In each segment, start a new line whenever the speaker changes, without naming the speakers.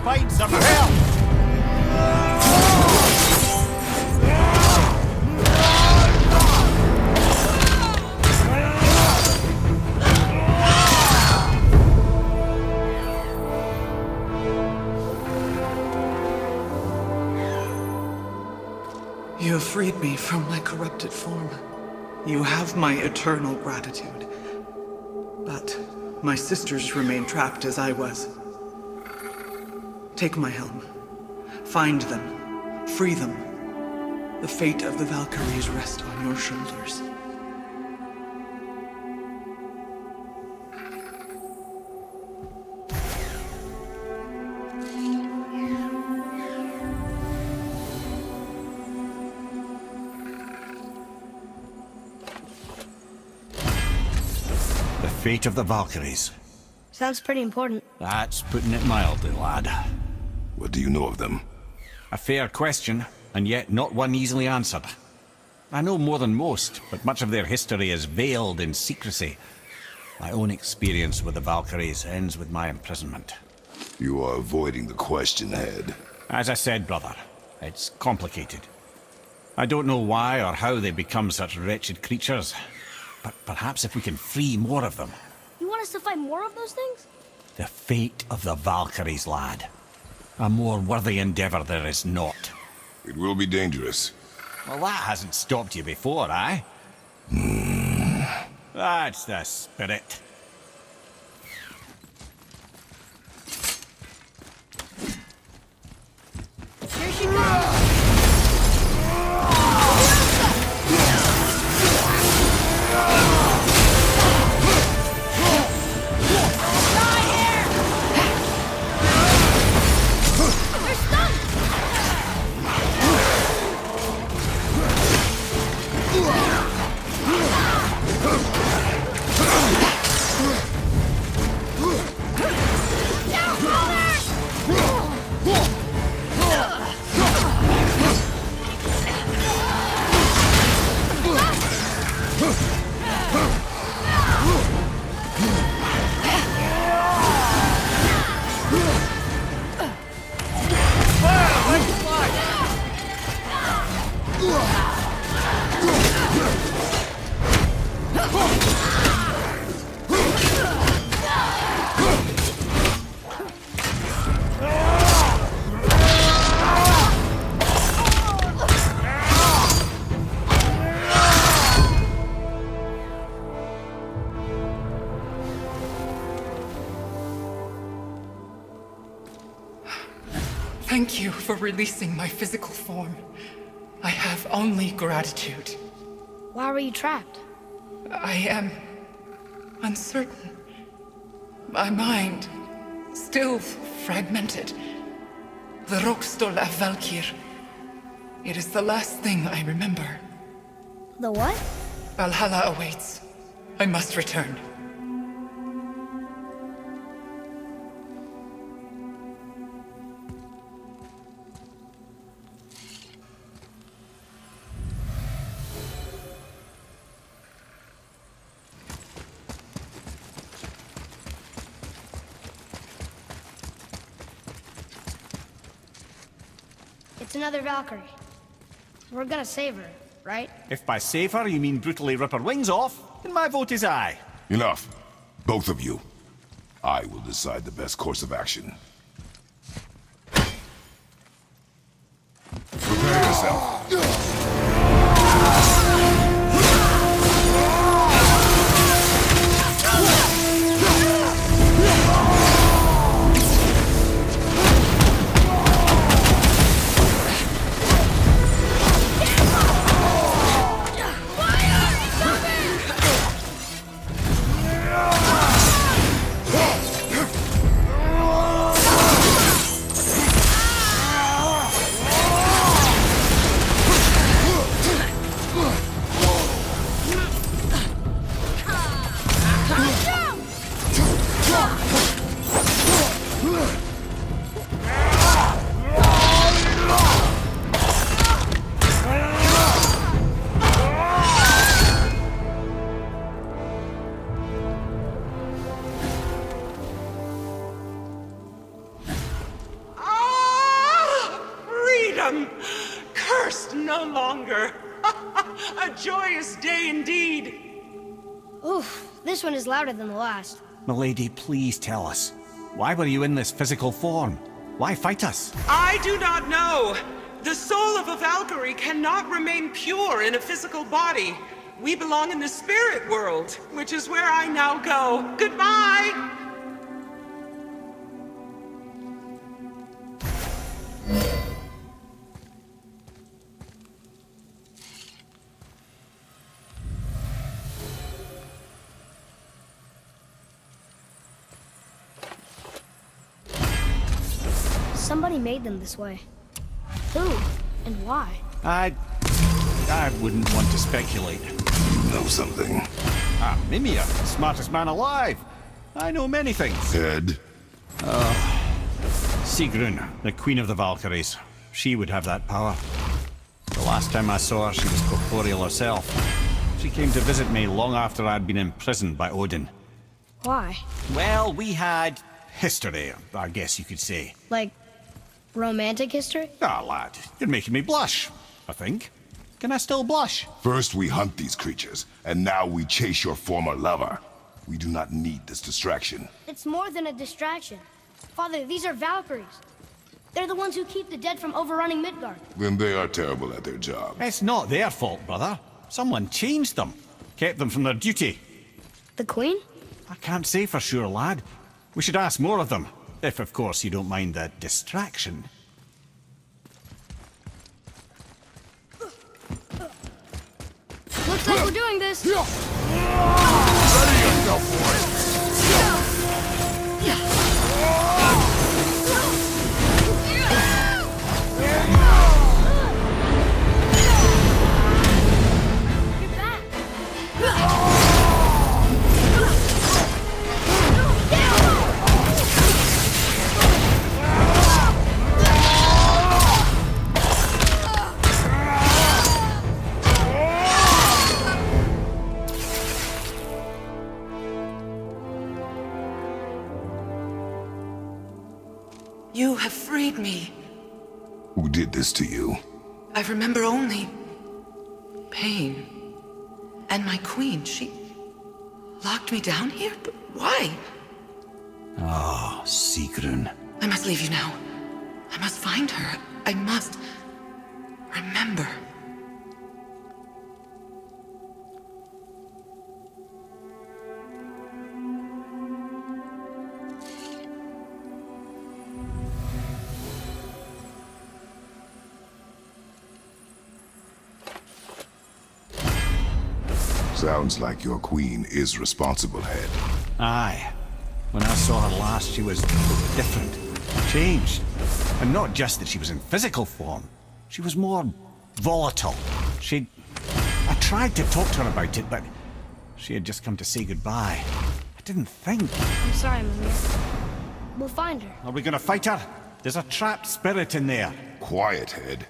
Find some help!
You have freed me from my corrupted form. You have my eternal gratitude. But my sisters remain trapped as I was. Take my helm. Find them. Free them. The fate of the Valkyries rests on your shoulders.
The fate of the Valkyries.
Sounds pretty important.
That's putting it mildly, lad.
What do you know of them?
A fair question, and yet not one easily answered. I know more than most, but much of their history is veiled in secrecy. My own experience with the Valkyries ends with my imprisonment.
You are avoiding the question, Head.
As I said, brother, it's complicated. I don't know why or how they become such wretched creatures, but perhaps if we can free more of them.
You want us to fight more of those things?
The fate of the Valkyries, lad. A more worthy endeavor there is not.
It will be dangerous.
Well, that hasn't stopped you before, eh? That's the spirit.
Here she comes!
Thank you for releasing my physical form. I have only gratitude.
Why were you trapped?
I am uncertain. My mind still fragmented. The Rokstol of Valkyr. It is the last thing I remember.
The what?
Valhalla awaits. I must return.
It's another Valkyrie. We're gonna save her, right?
If by save her you mean brutally rip her wings off, then my vote is aye.
Enough. Both of you. I will decide the best course of action. Prepare yourself.
Freedom! Cursed no longer. A joyous day indeed.
Oof, this one is louder than the last.
Milady, please tell us. Why were you in this physical form? Why fight us?
I do not know. The soul of a Valkyrie cannot remain pure in a physical body. We belong in the spirit world, which is where I now go. Goodbye!
Somebody made them this way. Who? And why?
I wouldn't want to speculate.
Know something?
Mimir, the smartest man alive. I know many things.
Head?
Sigrun, the Queen of the Valkyries. She would have that power. The last time I saw her, she was corporeal herself. She came to visit me long after I'd been imprisoned by Odin.
Why?
Well, we had history, I guess you could say.
Like, romantic history?
Ah, lad, you're making me blush, I think. Can I still blush?
First we hunt these creatures, and now we chase your former lover. We do not need this distraction.
It's more than a distraction. Father, these are Valkyries. They're the ones who keep the dead from overrunning Midgard.
Then they are terrible at their job.
It's not their fault, brother. Someone changed them. Kept them from their duty.
The Queen?
I can't say for sure, lad. We should ask more of them. If, of course, you don't mind the distraction.
Looks like we're doing this.
Ready yourself for it!
You're back.
You have freed me.
Who did this to you?
I remember only pain. And my queen, she locked me down here? But why?
Ah, Sigrun.
I must leave you now. I must find her. I must remember.
Sounds like your queen is responsible, Head.
Aye. When I saw her last, she was different. Changed. And not just that she was in physical form. She was more volatile. I tried to talk to her about it, but she had just come to say goodbye. I didn't think.
I'm sorry, Mimir. We'll find her.
Are we gonna fight her? There's a trapped spirit in there.
Quiet, Head.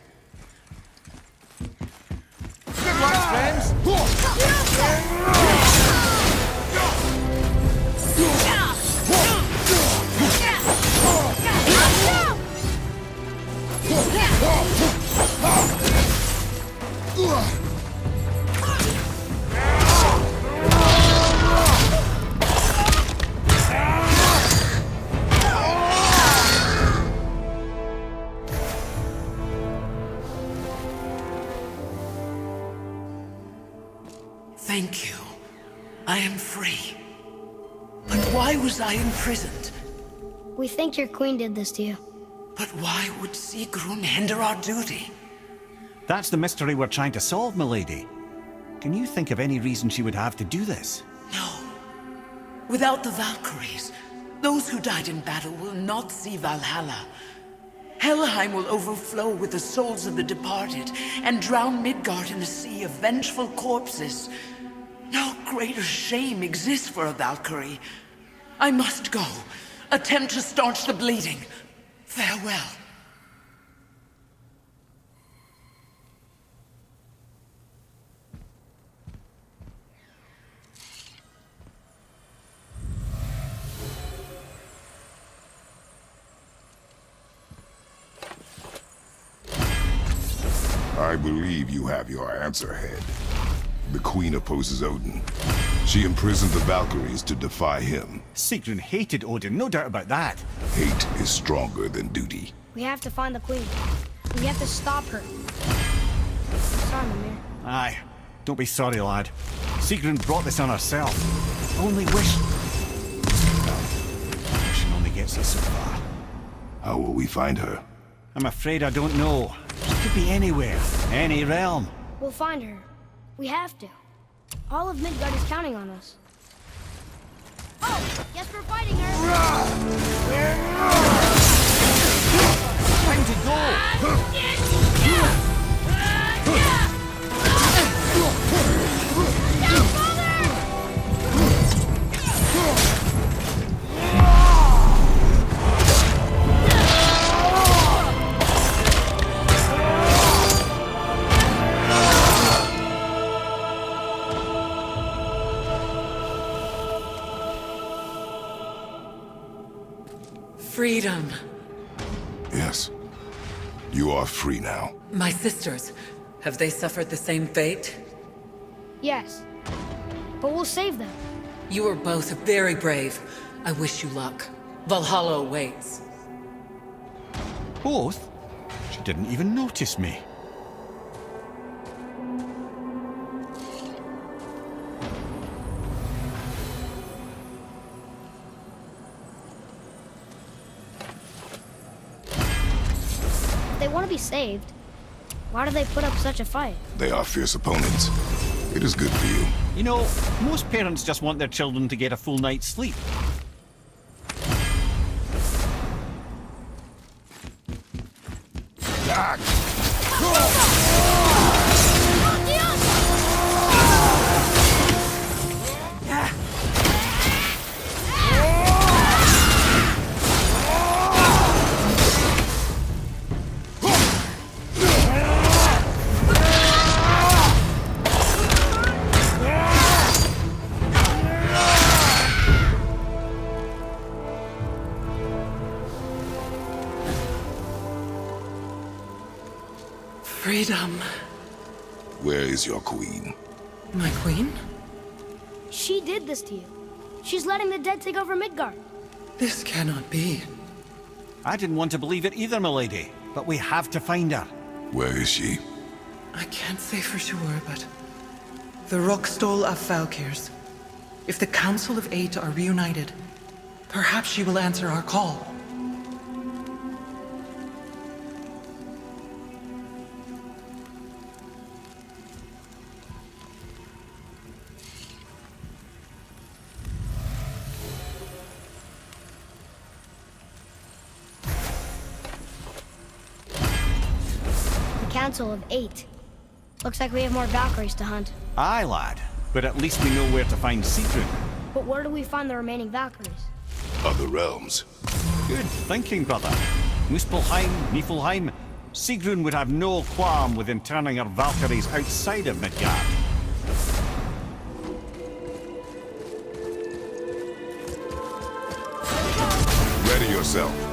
Good luck, friends!
Thank you. I am free. But why was I imprisoned?
We think your queen did this to you.
But why would Sigrun hinder our duty?
That's the mystery we're trying to solve, milady. Can you think of any reason she would have to do this?
No. Without the Valkyries, those who died in battle will not see Valhalla. Helheim will overflow with the souls of the departed and drown Midgard in a sea of vengeful corpses. No greater shame exists for a Valkyrie. I must go. Attempt to staunch the bleeding. Farewell.
I believe you have your answer, Head. The Queen opposes Odin. She imprisoned the Valkyries to defy him.
Sigrun hated Odin, no doubt about that.
Hate is stronger than duty.
We have to find the queen. We have to stop her. Sorry, Mimir.
Aye. Don't be sorry, lad. Sigrun brought this on herself. Only wish... Wishing only gets us so far.
How will we find her?
I'm afraid I don't know. She could be anywhere, any realm.
We'll find her. We have to. All of Midgard is counting on us. Oh, yes, we're fighting her.
Time to go!
Down, father!
Freedom.
Yes. You are free now.
My sisters, have they suffered the same fate?
Yes. But we'll save them.
You are both very brave. I wish you luck. Valhalla awaits.
Both? She didn't even notice me.
If they want to be saved, why do they put up such a fight?
They are fierce opponents. It is good for you.
You know, most parents just want their children to get a full night's sleep.
Freedom.
Where is your queen?
My queen?
She did this to you. She's letting the dead take over Midgard.
This cannot be.
I didn't want to believe it either, milady, but we have to find her.
Where is she?
I can't say for sure, but... The Rockstol of Valkyries. If the Council of Eight are reunited, perhaps she will answer our call.
Council of 8. Looks like we have more Valkyries to hunt.
Aye, lad. But at least we know where to find Sigrun.
But where do we find the remaining Valkyries?
Other realms.
Good thinking, brother. Muspelheim, Niflheim. Sigrun would have no qualm with interning her Valkyries outside of Midgard.
Ready yourself.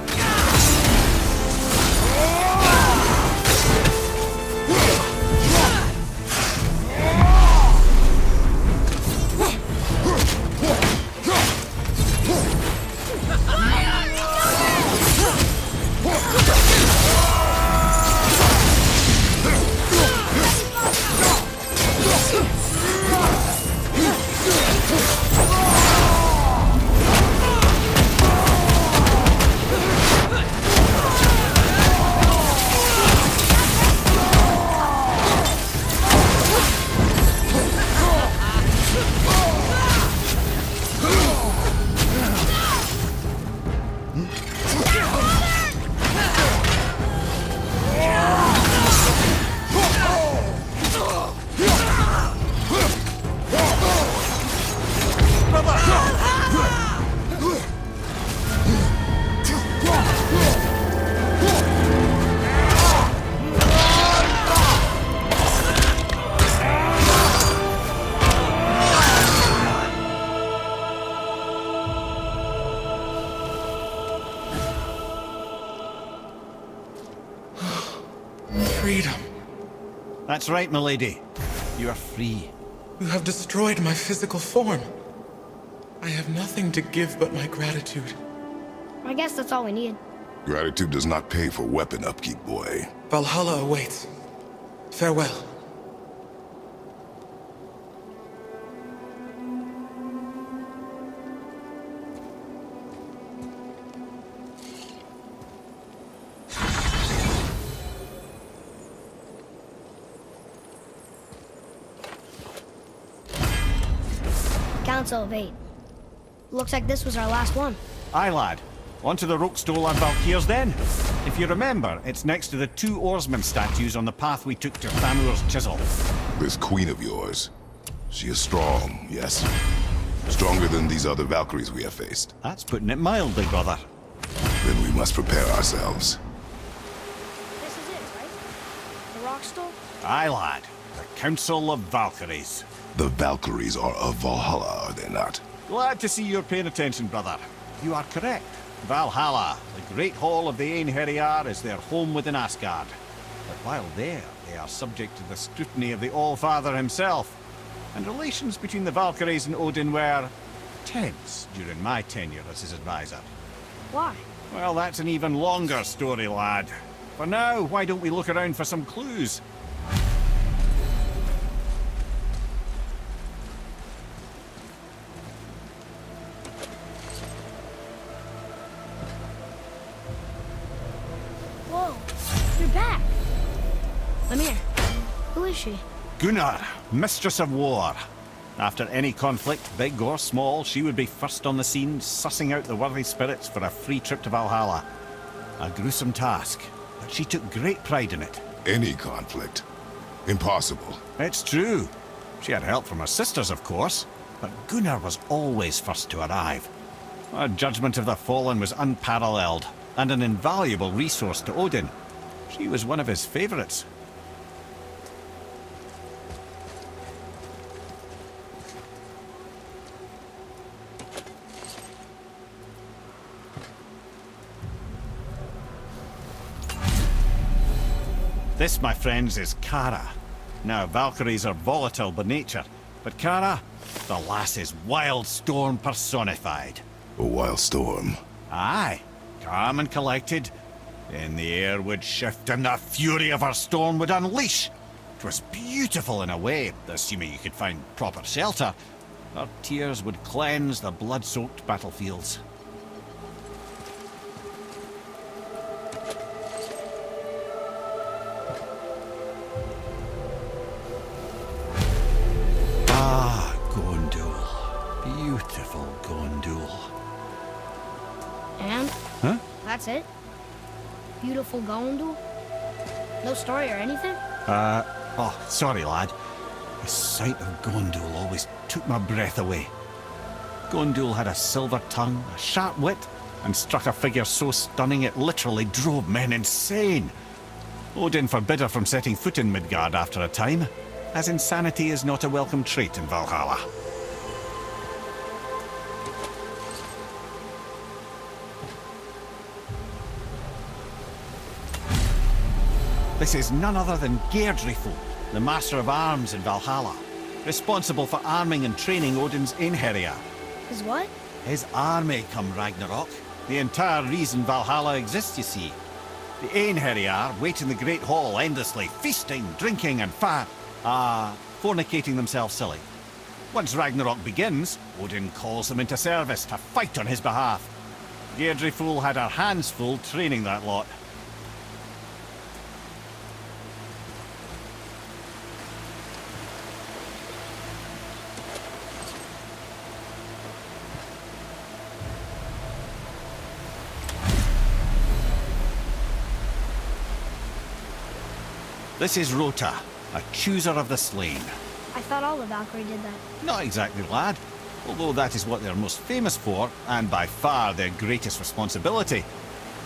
Freedom.
That's right, milady. You are free.
You have destroyed my physical form. I have nothing to give but my gratitude.
I guess that's all we need.
Gratitude does not pay for weapon upkeep, boy.
Valhalla awaits. Farewell.
Council of 8. Looks like this was our last one.
Aye, lad. On to the Rokestola Valkyries then. If you remember, it's next to the 2 oarsmen statues on the path we took to Thamur's chisel.
This queen of yours, she is strong, yes? Stronger than these other Valkyries we have faced.
That's putting it mildly, brother.
Then we must prepare ourselves.
This is it, right? The rock stone?
Aye, lad. The Council of Valkyries.
The Valkyries are of Valhalla, are they not?
Glad to see you're paying attention, brother. You are correct. Valhalla, the great hall of the Einherjar, is their home within Asgard. But while there, they are subject to the scrutiny of the All-Father himself. And relations between the Valkyries and Odin were tense during my tenure as his advisor.
Why?
Well, that's an even longer story, lad. For now, why don't we look around for some clues?
Whoa, you're back. Lemire, who is she?
Gunnar, Mistress of War. After any conflict, big or small, she would be first on the scene, sussing out the worthy spirits for a free trip to Valhalla. A gruesome task, but she took great pride in it.
Any conflict? Impossible.
It's true. She had help from her sisters, of course, but Gunnar was always first to arrive. Her judgment of the fallen was unparalleled, and an invaluable resource to Odin. She was one of his favorites. This, my friends, is Kara. Now, Valkyries are volatile by nature, but Kara, the lass is wild storm personified.
A wild storm.
Aye, calm and collected. Then the air would shift and the fury of her storm would unleash. 'Twas beautiful in a way, assuming you could find proper shelter. Her tears would cleanse the blood-soaked battlefields. Ah, Gondul. Beautiful Gondul.
And?
Huh?
That's it? Beautiful Gondul? No story or anything?
Oh, sorry, lad. The sight of Gondul always took my breath away. Gondul had a silver tongue, a sharp wit, and struck a figure so stunning it literally drove men insane. Odin forbid her from setting foot in Midgard after a time, as insanity is not a welcome trait in Valhalla. This is none other than Geirdriful, the Master of Arms in Valhalla, responsible for arming and training Odin's Einherjar.
Is what?
His army come Ragnarok. The entire reason Valhalla exists, you see. The Einherjar wait in the Great Hall endlessly, feasting, drinking, and fornicating themselves silly. Once Ragnarok begins, Odin calls them into service to fight on his behalf. Geirdriful had her hands full training that lot. This is Rota, a chooser of the slain.
I thought all the Valkyrie did that.
Not exactly, lad. Although that is what they're most famous for, and by far their greatest responsibility.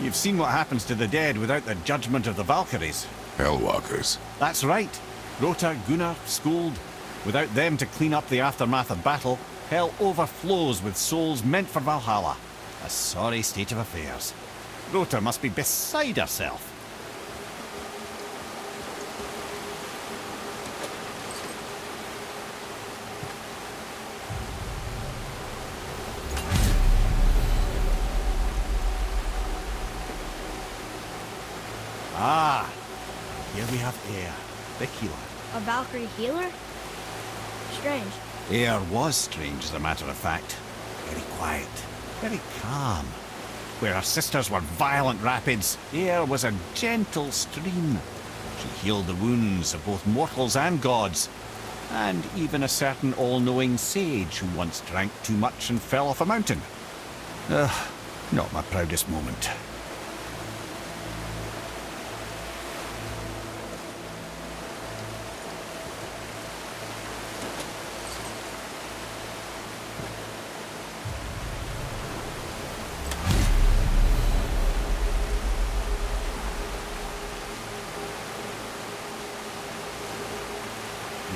You've seen what happens to the dead without the judgment of the Valkyries.
Hellwalkers.
That's right. Rota, Gunnar, Skuld. Without them to clean up the aftermath of battle, hell overflows with souls meant for Valhalla. A sorry state of affairs. Rota must be beside herself. here we have Air, the healer.
A Valkyrie healer? Strange.
Air was strange, as a matter of fact. Very quiet, very calm. Where her sisters were violent rapids, Air was a gentle stream. She healed the wounds of both mortals and gods, and even a certain all-knowing sage who once drank too much and fell off a mountain. Not my proudest moment.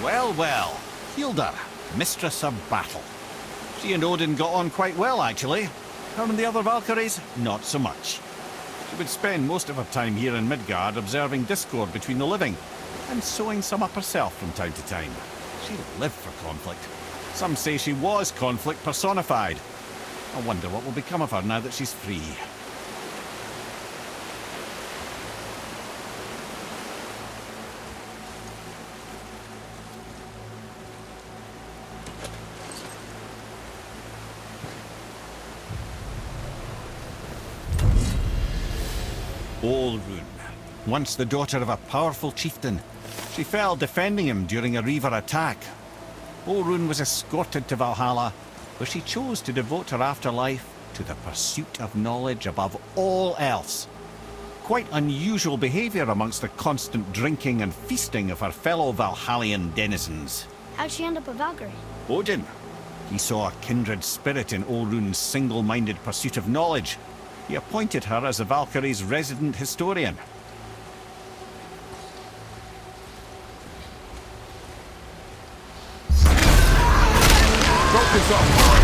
Well, well, Hilda, mistress of battle. She and Odin got on quite well, actually. Her and the other Valkyries, not so much. She would spend most of her time here in Midgard observing discord between the living, and sewing some up herself from time to time. She lived for conflict. Some say she was conflict personified. I wonder what will become of her now that she's free. Olrun, once the daughter of a powerful chieftain. She fell defending him during a Reaver attack. Olrun was escorted to Valhalla, where she chose to devote her afterlife to the pursuit of knowledge above all else. Quite unusual behavior amongst the constant drinking and feasting of her fellow Valhallian denizens.
How'd she end up a Valkyrie?
Odin. He saw a kindred spirit in Olrun's single-minded pursuit of knowledge. He appointed her as the Valkyrie's resident historian.
Focus up!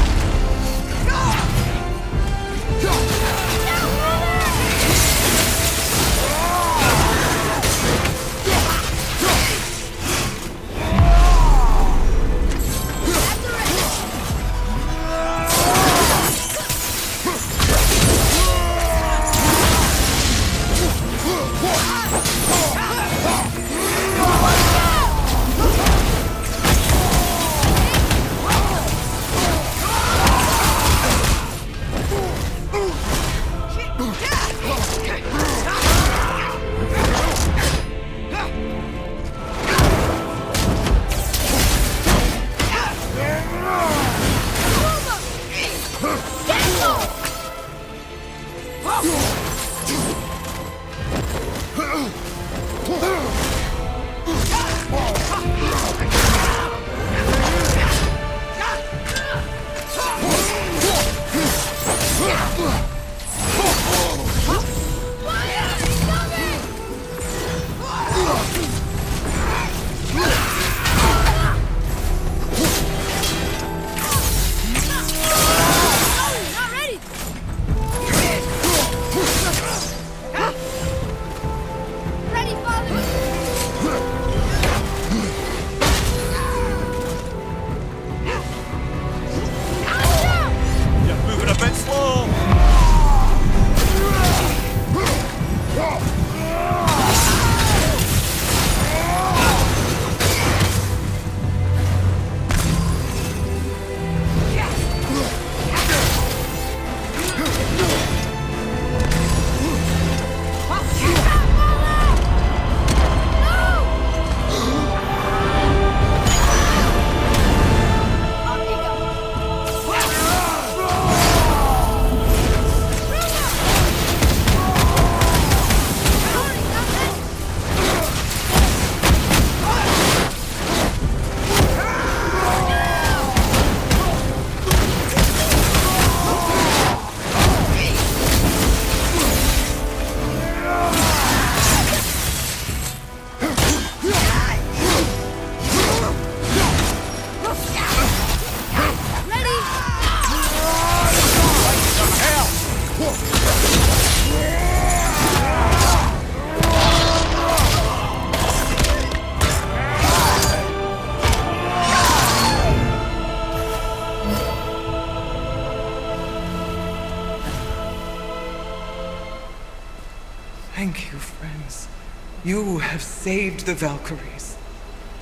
You have saved the Valkyries.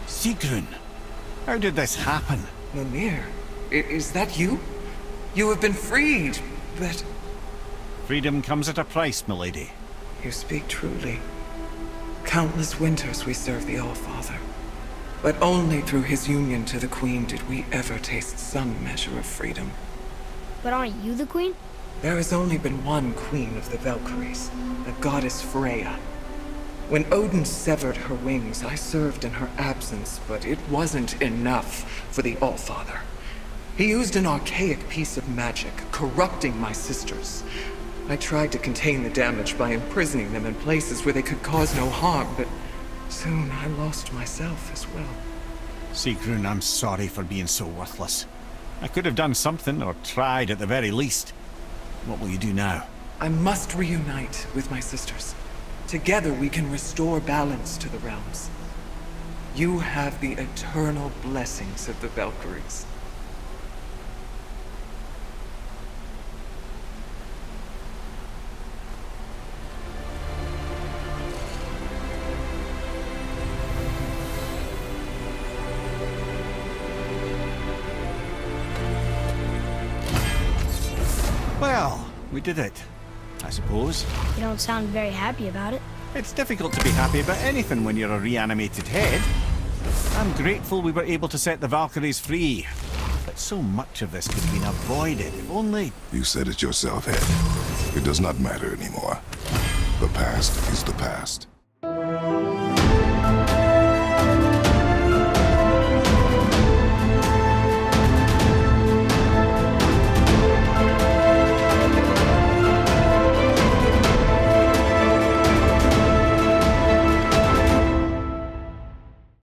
Sigrun, how did this happen?
Mimir, is that you? You have been freed, but...
Freedom comes at a price, milady.
You speak truly. Countless winters we serve the All-Father. But only through his union to the Queen did we ever taste some measure of freedom.
But aren't you the queen?
There has only been one Queen of the Valkyries, the goddess Freya. When Odin severed her wings, I served in her absence, but it wasn't enough for the All-Father. He used an archaic piece of magic, corrupting my sisters. I tried to contain the damage by imprisoning them in places where they could cause no harm, but soon I lost myself as well.
Sigrun, I'm sorry for being so worthless. I could have done something, or tried at the very least. What will you do now?
I must reunite with my sisters. Together we can restore balance to the realms. You have the eternal blessings of the Valkyries.
Well, we did it, I suppose.
You don't sound very happy about it.
It's difficult to be happy about anything when you're a reanimated head. I'm grateful we were able to set the Valkyries free. But so much of this could have been avoided, if only...
You said it yourself, Head. It does not matter anymore. The past is the past.